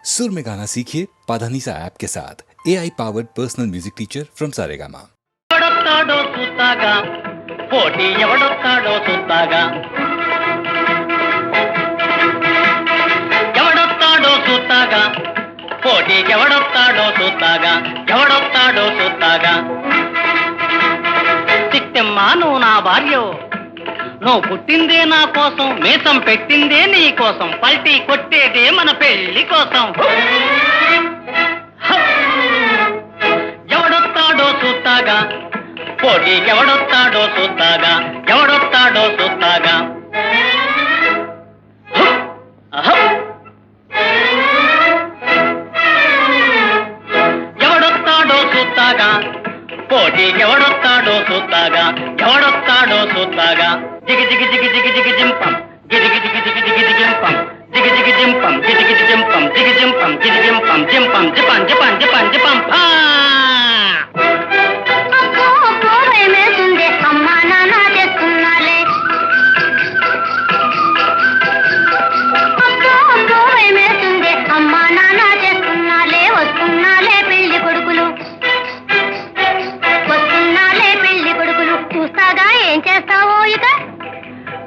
सुर में गाना सीखिए पाधानीसा ऐप के साथ AI powered personal music teacher from Saregama. ఎవడొస్తాడో చూస్తాగా పోటీ ఎవడొస్తాడో చూస్తాగా ఎవడొస్తాడో చూస్తాగా పోటీ ఎవడొస్తాడో చూస్తాగా ఎవడొస్తాడో చూస్తాగా చిట్టమ్మా నువ్వు నా భార్య నువ్వు పుట్టిందే నా కోసం మీసం పెట్టిందే నీ కోసం పల్టీ కొట్టేదే మన పెళ్లి కోసం ఎవడొస్తాడో చూస్తాగా పోటీ ఎవడొస్తాడో చూస్తాగా ఎవడొస్తాడో చూస్తాగా ఎవడొస్తాడో చూస్తాగా పోటీ ఎవడొస్తాడో చూస్తాగా ఎవడొస్తాడో చూస్తాగా జిగి జిగి జిగి జిగి జిగి జింపం గిగి జిగి జిగి జిగి జిగి జింపం జిగి జిగి జింపం గిగి జిగి జింపం జిగి జింపం గిగి జింపం జింపం జిపం జిపం జిపం జిపం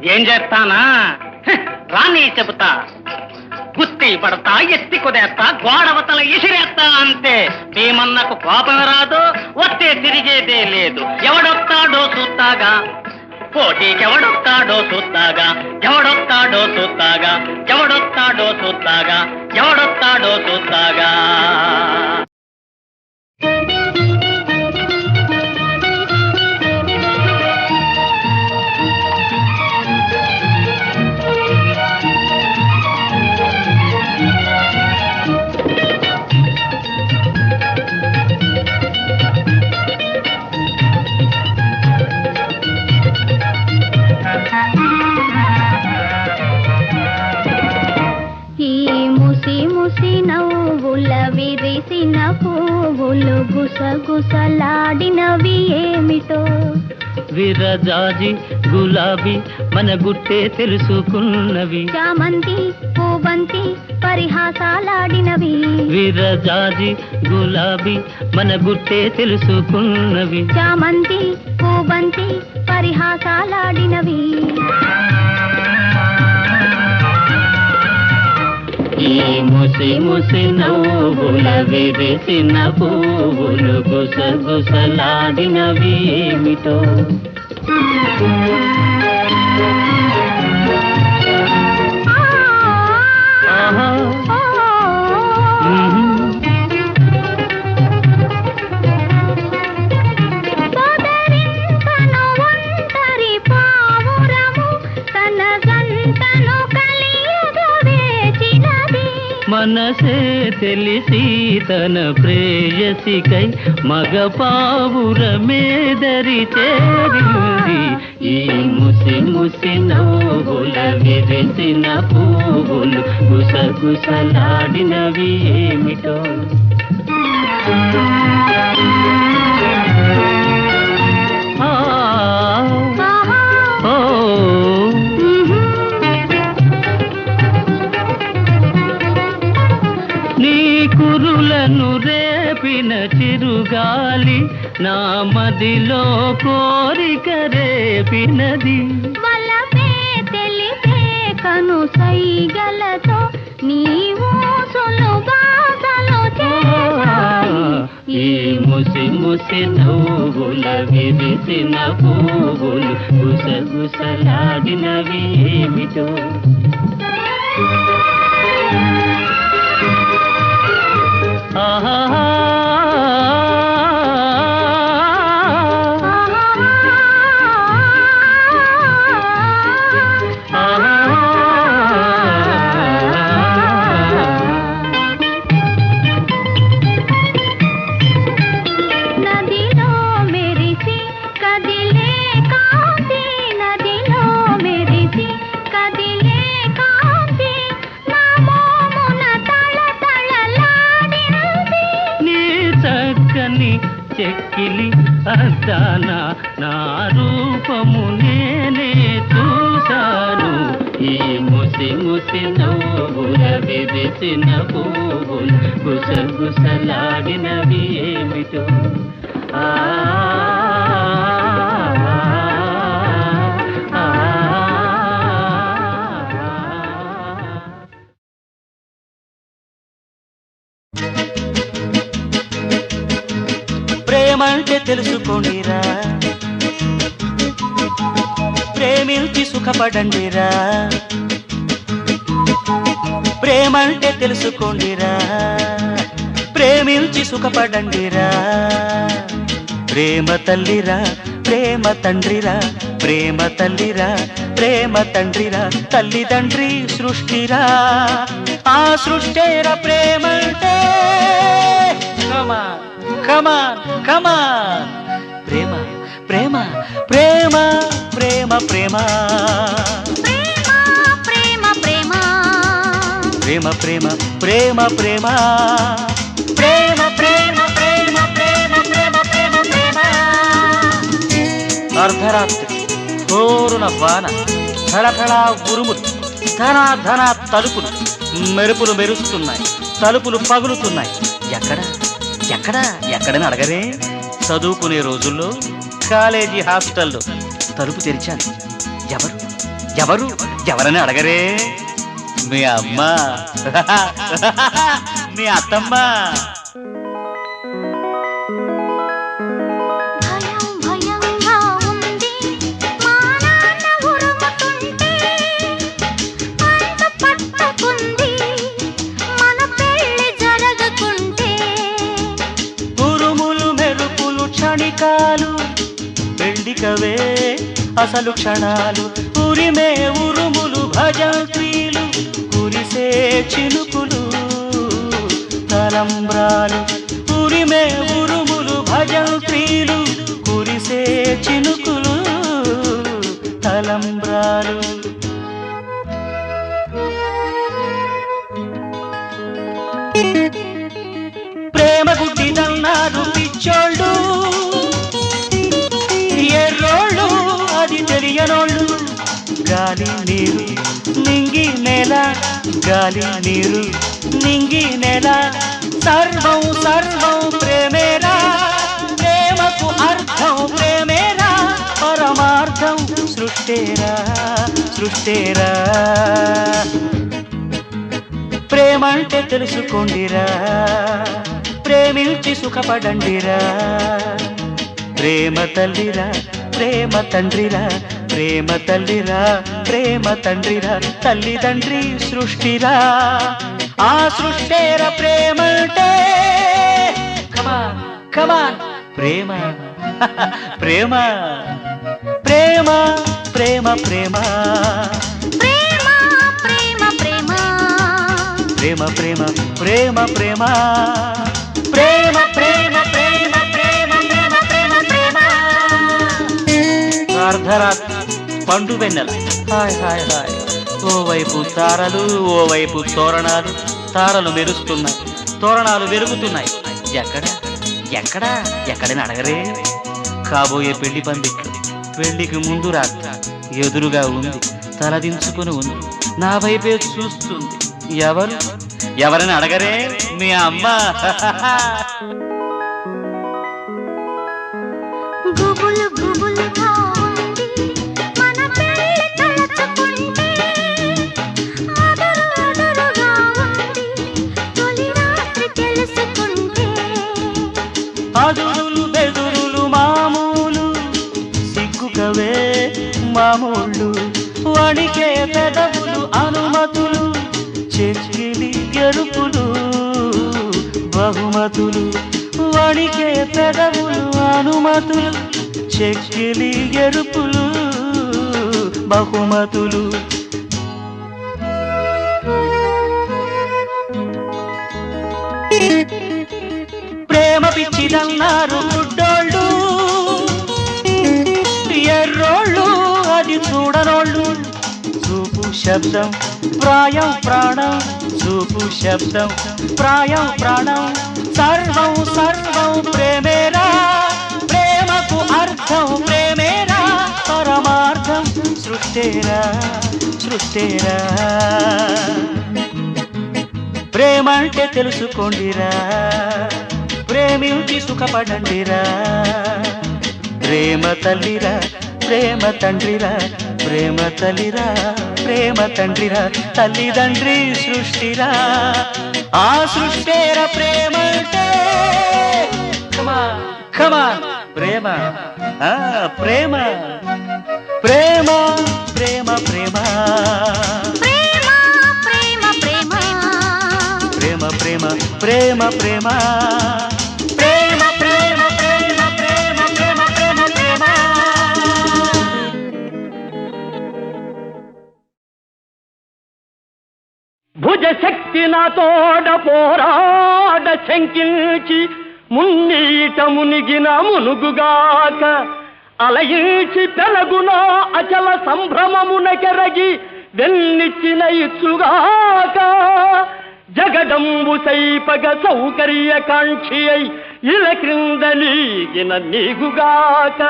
ఏం చేస్తానా రాని చెబుతా కుస్తీ పడతా ఎత్తి కుదేస్తా గోడవతల ఇసిరేస్తా అంతే భీమన్నకు కోపం రాదు వస్తే తిరిగేదే లేదు ఎవడొస్తాడో చూస్తాగా పోటీకి ఎవడొస్తాడో చూస్తాగా ఎవడొస్తాడో చూస్తాగా ఎవడొస్తాడో చూస్తాగా ఎవడొస్తాడో చూస్తాగా విరిసిన పువ్వులు గుసగుసలాడినవి ఏమిటో విరజాజి గులాబీ మన గుట్టే తెలుసుకున్నవి చామంతి పూబంతి పరిహాసాలాడినవి విరజాజి గులాబీ మన గుట్టే తెలుసుకున్నవి చామంతి పూబంతి పరిహాసాలాడినవి ఈ ముసి ముసి నవ్వుల విరిసిన పువ్వులు గుసగుసలాడినవి ఏమిటో మనసే తెలిసి తన ప్రేయసికై మగ పావురమేదరి చేరింది ఈ ముసి ముసి నవ్వుల విరిసిన పువ్వులు గుసగుసలాడినవి ఏమిటో కురులను రేపిన చిరుగాలి నా మదిలో కోరిక రేపినది వలపే తెలిపే కను సైగలతో నీవు సులుబాసలు ఈ ముసి ముసి నవ్వుల విరిసిన పువ్వులు గుసగుసలాడినవి ఏమిటో నదిలో మెరిసి కదిలే కాంతి నదిలో మెరిసి కదిలే కాంతి నా మోమున తళతళలాడినది నీ చక్కని చెక్కిలి అద్దాన నా రూపము నేనే చూశాను ఈ ముసి ముసి నవ్వుల విరిసిన పువ్వుల గుసగుసలాడినవి ఏమిటో ఆ ప్రేమంటే తెలుసుకోండిరా, ప్రేమించి సుఖపడండిరా. ప్రేమంటే తెలుసుకోండిరా, ప్రేమించి సుఖపడండిరా. ప్రేమ తల్లిరా, ప్రేమ తండ్రిరా, ప్రేమ తల్లిరా, ప్రేమ తండ్రిరా. తల్లిదండ్రి సృష్టిరా, ఆ సృష్టేరా ప్రేమంటే. కమాన్ కమాన్ కమాన్. ప్రేమ ప్రేమ ప్రేమ ప్రేమ ప్రేమ ప్రేమ ప్రేమ ప్రేమ ప్రేమ ప్రేమ ప్రేమ ప్రేమ ప్రేమ ప్రేమ ప్రేమ ప్రేమ ప్రేమ ప్రేమ ప్రేమ. అర్ధరాత్రి హోరున వాన, ఫళఫళ ఉరుములు, ధన ధన తలుపులు, మెరుపులు మెరుస్తున్నాయి, తలుపులు పగులుతున్నాయి. ఎక్కడ ఎక్కడ ఎక్కడని అడగరే. చదువుకునే రోజుల్లో కాలేజీ హాస్టల్లో తలుపు తెరిచాను. ఎవరు ఎవరు ఎవరని అడగరే. మీ అమ్మ, మీ అత్తమ్మ. భయం భయంగా ఉంది, మా నాన్న ఉరుముతుంటే అంత పట్టుకుంది మన పెళ్లి జరగకుంటే. ఉరుములు మెరుపులు క్షణికాలు, పెళ్లికవే అసలు క్షణాలు. ఉరిమే ఉరుములు భజంత్రీలు, కురిసే చినుకులు తలంబ్రాలు. ఉరిమే ఉరుములు భజంత్రీలు, కురిసే చినుకులు తలంబ్రాలు. ప్రేమ గుడ్డిదన్నారు పిచ్చోళ్ళు, ఎర్రోళ్ళు అది తెలియనోళ్ళు. గాలి నీరు నింగి నేల, గాలి నీరు నింగి నేల. సర్వం సర్వం ప్రేమేరా, ప్రేమకు అర్థం ప్రేమేరా. పరమార్థం సృష్టేరా సృష్టేరా. ప్రేమంటే తెలుసుకోండిరా, ప్రేమించి సుఖపడండిరా. ప్రేమ తల్లిరా, ప్రేమ తండ్రిరా, ప్రేమ తల్లిరా, ప్రేమ తండ్రిరా. తల్లిదండ్రి సృష్టిరా, ఆ సృష్టేర ప్రేమంటే. కమాన్ కమాన్. ప్రేమ ప్రేమ ప్రేమ ప్రేమ ప్రేమ ప్రేమ ప్రేమ ప్రేమ ప్రేమ ప్రేమ ప్రేమ ప్రేమ ప్రేమ ప్రేమ ప్రేమ ప్రేమ ప్రేమ ప్రేమ ప్రేమ. అర్ధరాత్రి పండు వెన్నెల, హాయ్ హాయ్ హాయ్. ఓవైపు తారలు, ఓవైపు తోరణాలు. తారలు మెరుస్తున్నాయి, తోరణాలు వెలుగుతున్నాయి. ఎక్కడ ఎక్కడ ఎక్కడని అడగరే. కాబోయే పెళ్లి పందిట్లు, పెళ్లికి ముందు రాత్రి ఎదురుగా ఉంది, తలదించుకుని ఉంది, నా వైపే చూస్తుంది. ఎవరు ఎవరని అడగరే. మీ అమ్మ. గుబులు గుబులుగా ఉంది మన పెళ్లి తలచుకుంటే. అదరు అదరుగా ఉంది తొలి రాత్రి తెలుసుకుంటే. అదురులు బెదురులు మామూలు, సిగ్గుకవే మామూళ్ళు. వణికే పెదవులు అనుమతులు, చెక్కిలి ఎరుపులు బహుమతులు. వణికే పెదవులు అనుమతులు, చెక్కిలి ఎరుపులు బహుమతులు. ప్రేమ పిచ్చిదన్నారు గుడ్డోళ్ళు, ఎర్రోళ్ళు అది చూడనోళ్ళు. చూపు శబ్దం ప్రాయం ప్రాణం, చూపు శబ్దం ప్రాయం ప్రాణం. సర్వం సర్వం ప్రేమేరా, ప్రేమకు అర్థం ప్రేమేరా. పరమార్థం సృష్టి సృష్టేరా సృష్టేరా ప్రేమంటే తెలుసుకోండిరా ప్రేమించి సుఖపడండిరా ప్రేమ తల్లిరా ప్రేమ తండ్రిరా ప్రేమ తల్లిరా ప్రేమ తండ్రిరా తల్లిదండ్రి సృష్టిరా ఆ సృష్టేరా ప్రేమంటే కమా కమా ప్రేమ ప్రేమ ప్రేమ ప్రేమ ప్రేమ ప్రేమ ప్రేమ ప్రేమ ప్రేమ ప్రేమ ప్రేమ ప్రేమ ప్రేమ ప్రేమ ప్రేమ ప్రేమ ప్రేమ ప్రేమ భుజ శక్తి నాతోడ పోరాడ శంకించి మున్నీట మునిగిన మునుగుగాక అలయించి పెలగున అచల సంభ్రమమున కెరగి వెన్నిచ్చిన ఇచ్చుగాక జగడంబు సైపగ సౌకర్యకాంక్షి అయి ఇల క్రింద నీగిన నీగుగాక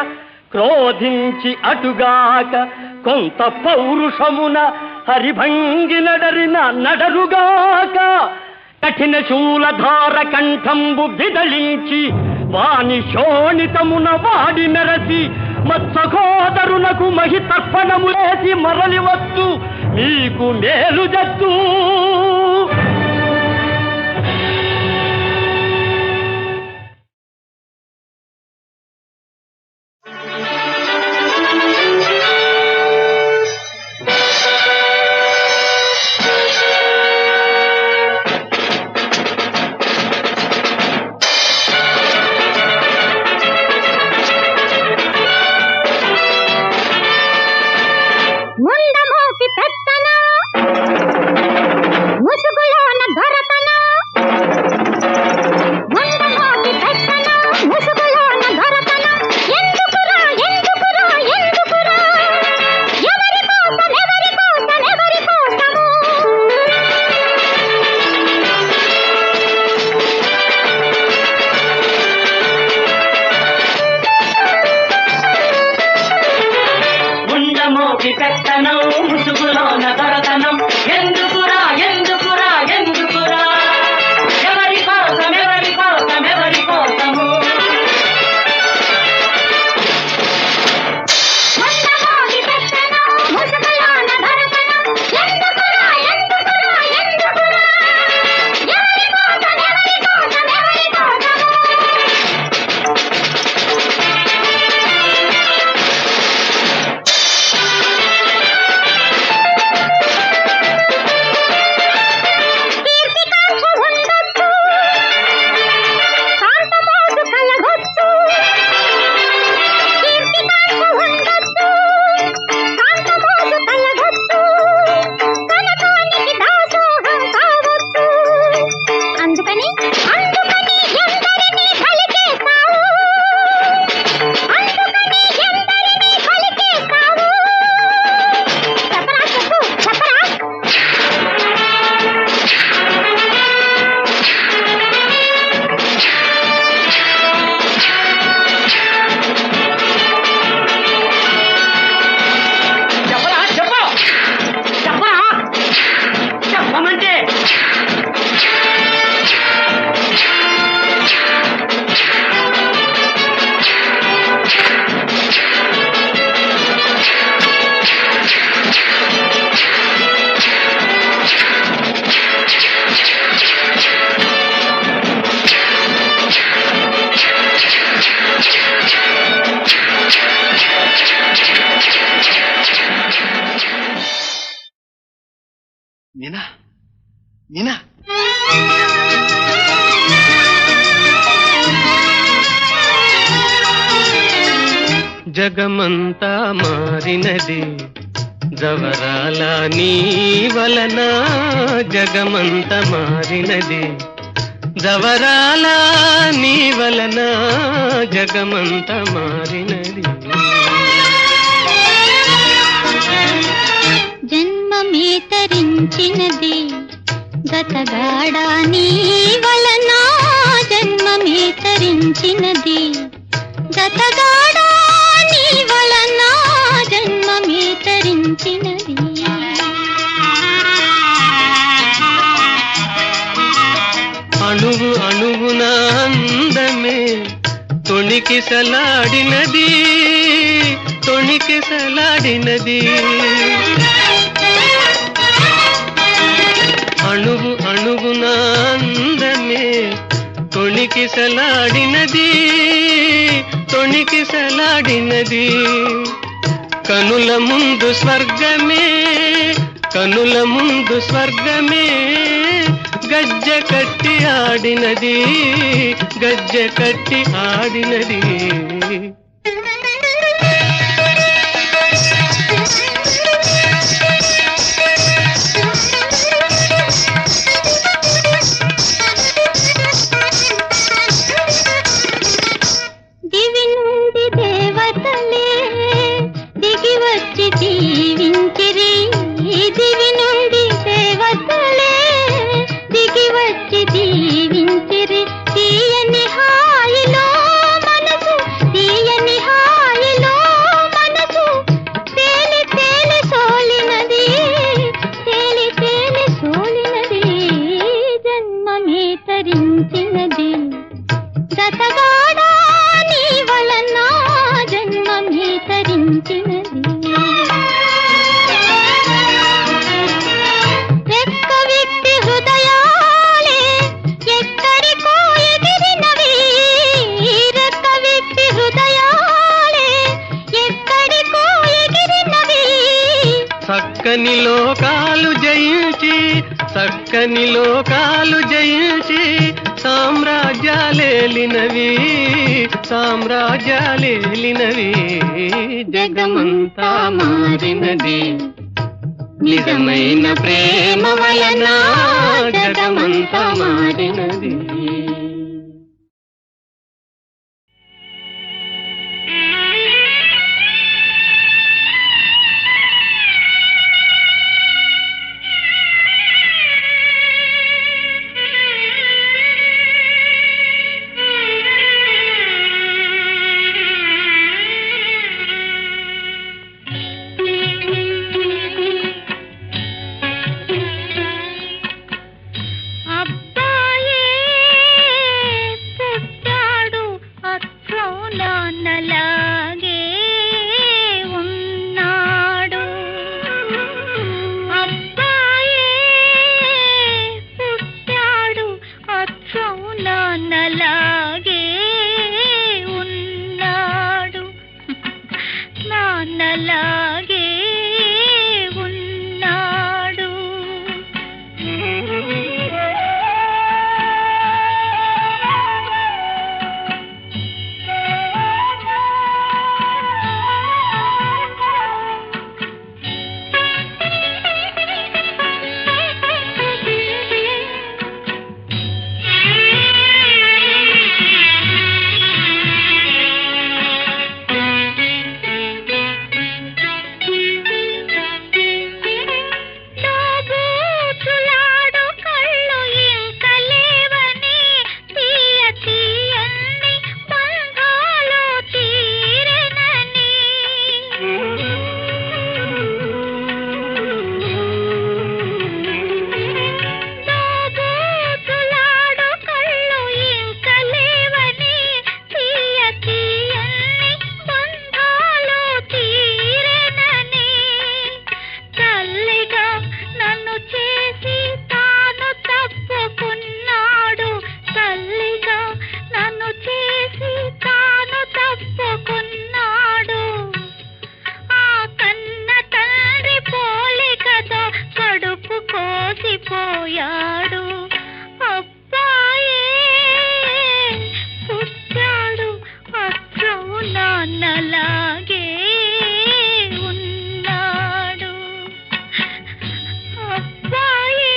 క్రోధించి అటుగాక కొంత పౌరుషమున హరిభంగి నడరిన నడరుగాక కఠిన శూలధార కంఠంబు బిదళించి వాని శోణితమున వాడి మెరసి మత్సహోదరునకు మహితర్పణము వేసి మరలి వస్తూ మీకు మేలు జత్తూ మీనా మీనా జగమంతా మారినది జవరాల నీ వలన జగమంత మారినది జవరాల నీ వలన జగమంత మారినది జన్మమే తరించినది గతగాడా నీ వలన జన్మమే తరించినది గతగాడా నీ వలన జన్మమే తరించినది అణువు అణువున అందమే తొణికిసలాడినది తొణికిసలాడినది అణువు అణువున అందమే తొణికిసలాడినది తొణికిసలాడినది కనుల ముందు స్వర్గమే కనుల ముందు స్వర్గమే గజ్జె కట్టి ఆడినది గజ్జె కట్టి ఆడినది దివి నుండి దేవతలే దిగి వచ్చి దీవించిరి దివి నుండి దేవతలే దిగి వచ్చి దీవించిరి తీయని హాయిలో మనసు తీయని హాయిలో మనసు తేలి తేలి సోలినది తేలి తేలి సోలినది జన్మమే తరించినది గతగాడా నీ వలన జన్మమే తరించినది రెక్క విప్పి హృదయాలే ఎక్కడికో ఎగిరినవి రెక్క విప్పి హృదయాలే ఎక్కడికో ఎగిరినవి చక్కని లోకాలు జయించి చక్కని లోకాలు జయించి సామ్రాజ్యాలేలినవి సామ్రాజ్యాలేలినవి జగమంతా మారినది నిజమైన ప్రేమ వలన జగమంతా మారినది అబ్బాయే పుట్టాడు అచ్చం నాన్నలాగే ఉన్నాడు అబ్బాయే పుట్టాడు అచ్చం నాన్నలాగే ఉన్నాడు నాన్నలాగే ఉన్నాడు దోబూచులాడు కళ్ళు ఇంక లేవని తీయ తీయన్ని బంధాలు తీరెనని దోబూచులాడు కళ్ళు ఇంక లేవని తీయ తీయన్ని బంధాలు తీరెనని తల్లిగా నన్ను చేసి తాను తప్పుకున్నాడు తల్లిగా నన్ను చేసి తాను తప్పుకున్నాడు ఆ కన్న తండ్రి పోలికతో కడుపు కోసిపోయాడు అబ్బాయే పుట్టాడు అచ్చం నాన్నలాగే ఉన్నాడు అబ్బాయే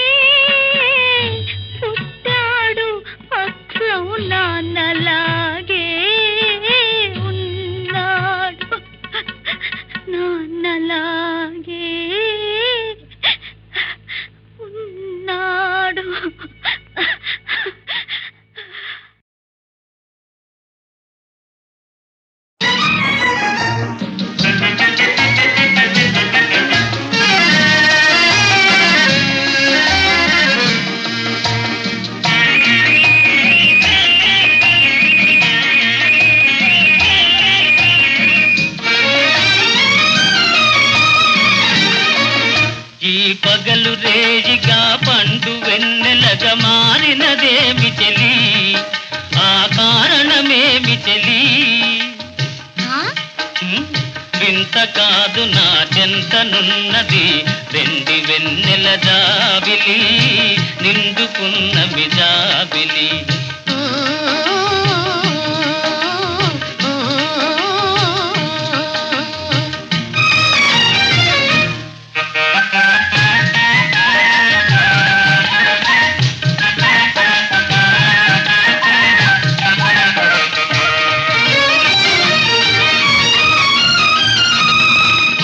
పుట్టాడు అచ్చం నాన్నలాగే ఉన్నాడు నాన్నలాగే ఉన్నాడు నడక మారినదేమి చెలి ఆ కారణమేమి చెలి వింత కాదు నా చెంతనున్నది వెండి వెన్నెల జాబిలి నిండుకున్న మిజాబిలి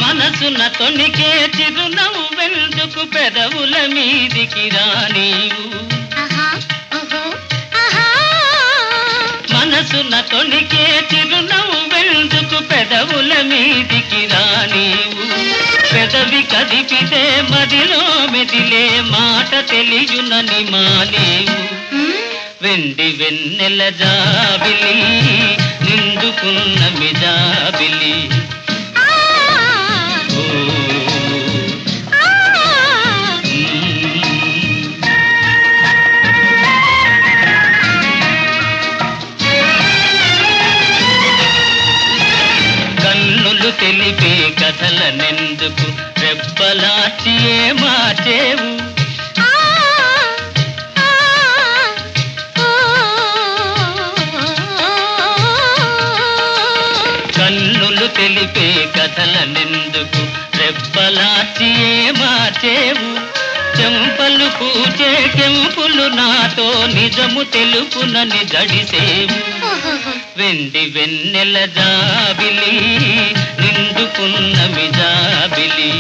మనసున తొణికే చిరునవ్వెందుకు పెదవుల మీదికి రానీవు మనసున తొణికే చిరునవ్వెందుకు పెదవుల మీదికి రానీవు పెదవి కదిపితే మదిలో మెదిలే మాట తెలియునని మానేవు వెండి వెన్నెల జాబిలి నిండుకున్న మిజాబిలి కన్నులు తెలిపే కథలనెందుకు రెప్పలాచి మార్చేవు కన్నులు తెలిపే కథలనెందుకు రెప్పలాచి మార్చేవు చెంపలు పూచే కెంపులు నాతో నిజము తెలుపునని జడిసేవు వెండి వెన్నెల జాబిలి నిండుకున్న మిజాబిలి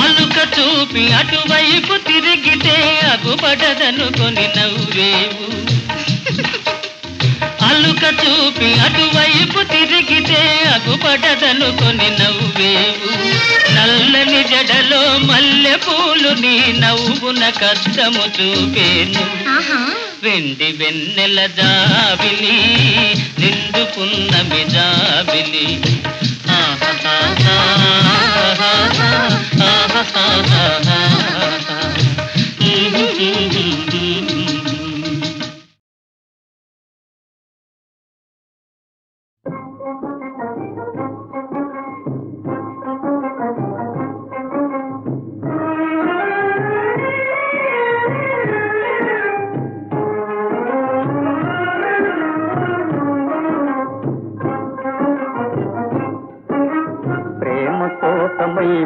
అలుక చూపి అటువైపు తిరిగితే అగుపడదనుకొని నవ్వేవు అలుక చూపి అటువైపు తిరిగితే అగుపడదనుకొని నవ్వేవు నల్లని జడలో మల్లె పూలు నీ నవ్వున కష్టము చూపేను వెండి వెన్నెల జాబిలి నిండుకున్న మిజాబిలి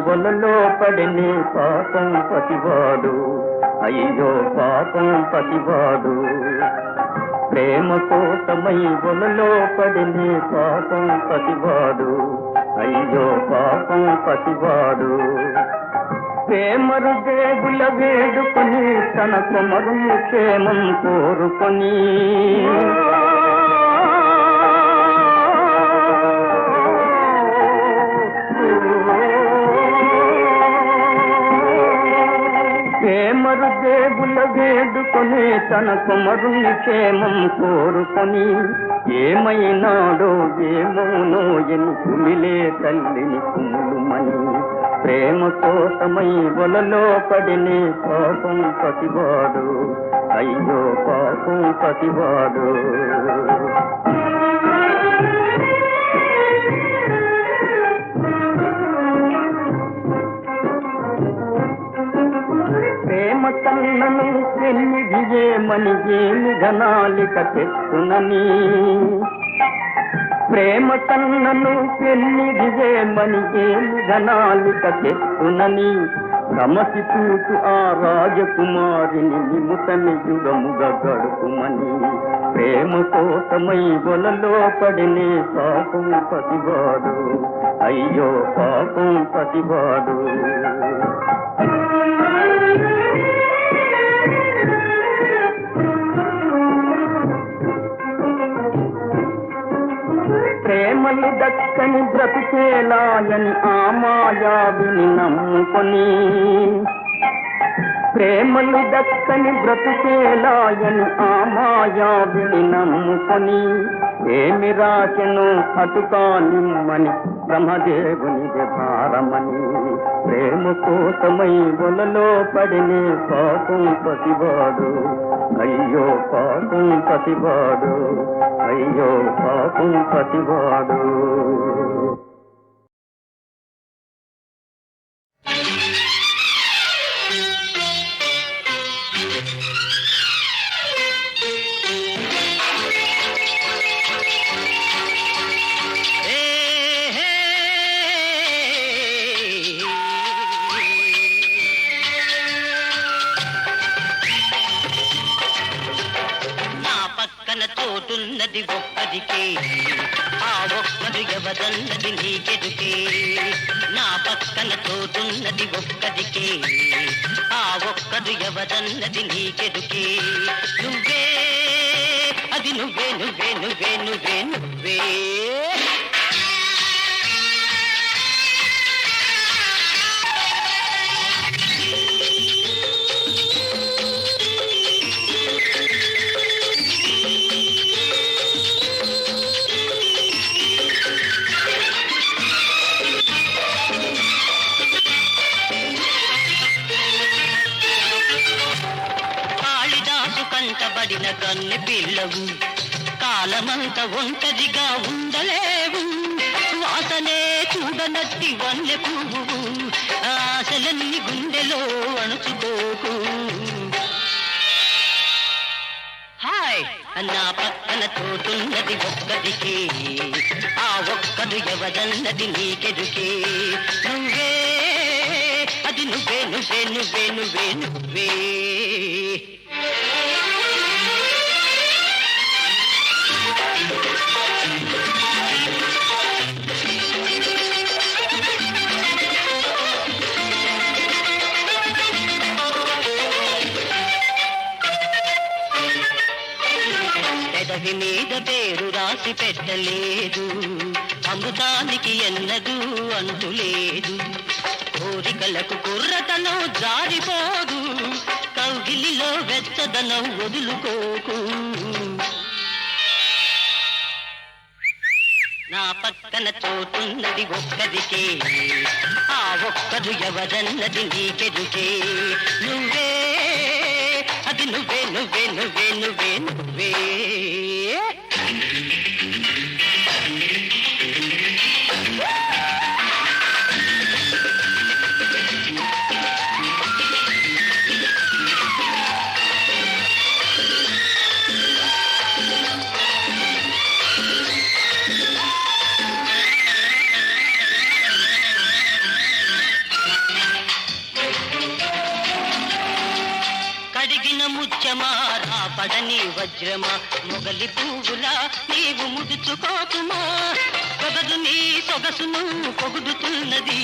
వలలో పడిని పాపం పతివాడు అయ్యో పాపం పతివాడు ప్రేమ కోసమై వలలో పడిని పాపం పతివాడు అయ్యో పాపం పతివాడు ప్రేమరు దేవుల వేడుకొని తన కుమరు క్షేమం కోరుకొని ప్రేమరు దేవుల వేడుకొని తన కుమరుని క్షేమం కోరుకొని ఏమైనాడో ఏమోనో ఎని కుమిలే తల్లిని కుములుమని ప్రేమ కోసమై వలలో పడిని పాపం పతివాడు అయ్యో పాపం పతివాడు ప్రేమ కన్నను పెన్నిదియేమని ఏమి ఘనాలిక తెచ్చునని ప్రేమ కన్నను పెన్నిదియేమని ఏమి ఘనాలిక తెచ్చునని రమసి చూచు ఆ రాజకుమారిని నిముతని యుగముగా గడుపుమని ప్రేమ కోసమై వలలో పడినే పాపం పతివాడు అయ్యో పాపం పతివాడు ప్రేమలు దక్కని బ్రతుకేలాయని ఆ మాయావిని నమ్ముకొని ప్రేమలు దక్కని బ్రతుకేలాయని ఆ మాయావిని నమ్ముకొని ఏమి రాశను అటుకా నిమ్మని బ్రహ్మదేవునిది భారమని ప్రేమ కోసమై వలలో పడినే పాపం పతివాడు అయ్యో పాపం పతివాడు అయ్యో పాపం పతివాడు. తోటున్నది ఒక్కదికే ఆ ఒక్కడు ఎవరన్నది నీకెదుకే నా పక్కన తోటున్నది ఒక్కదికే ఆ ఒక్కడు ఎవరన్నది నీకెదుకే నువ్వే అది నువ్వే నువ్వే నువ్వే నువ్వే నువ్వే కంటబడిన కన్నె పిల్లవు కాలమంత ఒంటరిగా ఉండలేవు వాసనే చూడనట్టి వన్నె పువ్వు ఆశలన్నీ గుండెలో అణుచుకోకు హాయ్ నా పక్కన తోటున్నది ఒక్కదికే ఆ ఒక్కడు ఎవరన్నది నీకెదుకే నువ్వే అది నువ్వే నువ్వే నువ్వే నువ్వే నువ్వే పెదవి మీద పేరు రాసి పెట్టలేదు అమృతానికి ఎన్నదూ అంతులేదు కోరికలకు కుర్రతనం జారిపోదు కౌగిలిలో వెచ్చదనం వదులుకోకు నా పక్కన తోటున్నది ఒక్కదికే ఆ ఒక్కడు ఎవరన్నది నీకెదుకే నువ్వే అది నువ్వే నువ్వే నువ్వే నువ్వే నువ్వే ముత్యమా రాపడని వజ్రమా మొగలి పువ్వులా నీవు ముడుచుకోకుమా పొగదు నీ సొగసును పొగుడుతున్నది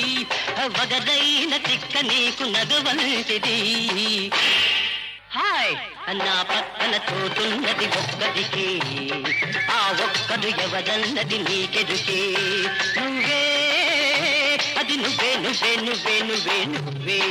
వగదైన తిక్క నీకు నగవంటిది హాయ్ నా పక్కన తోటున్నది ఒక్కదికే ఆ ఒక్కడు ఎవరన్నది నీకెదుకే నువ్వే అది నువ్వే నువ్వే నువ్వే నువ్వే నువ్వే